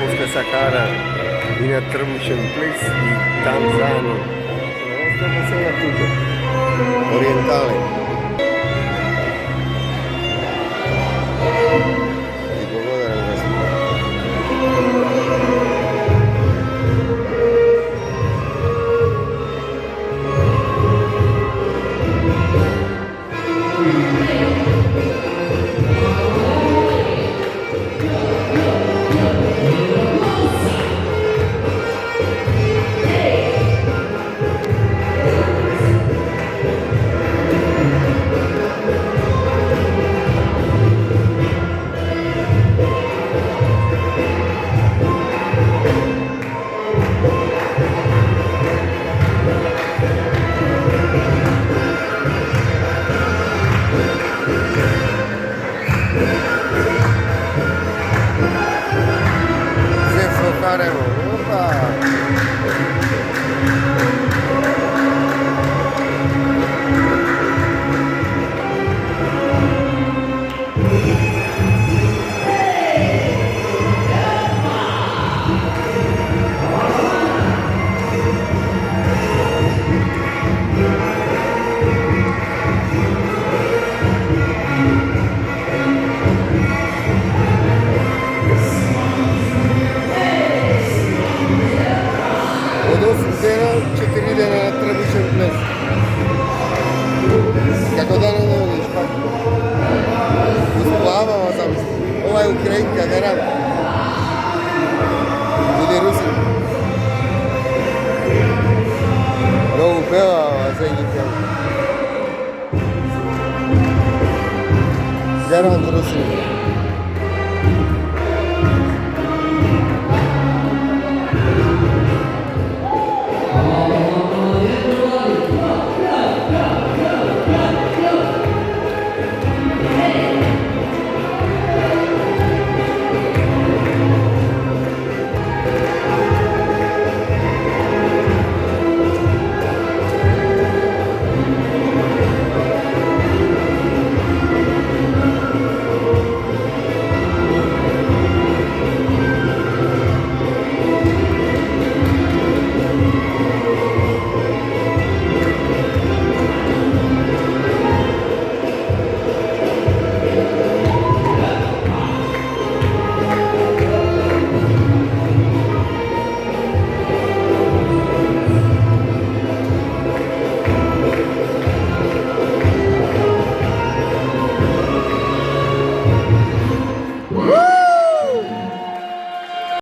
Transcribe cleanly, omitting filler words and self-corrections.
posle Sakara i na Trbušen ples i Tanzanu. Ostalo se na tuđe. Orijentale. I благодарам Господа. Opa! Četiri dana na Trbušen ples. Kako dana ne voliš, pa? Usplavamo sam. Ovaj Ukrajinka, garam. Ili Rusin. Много пела, а сега ги пела. Гарант Русин.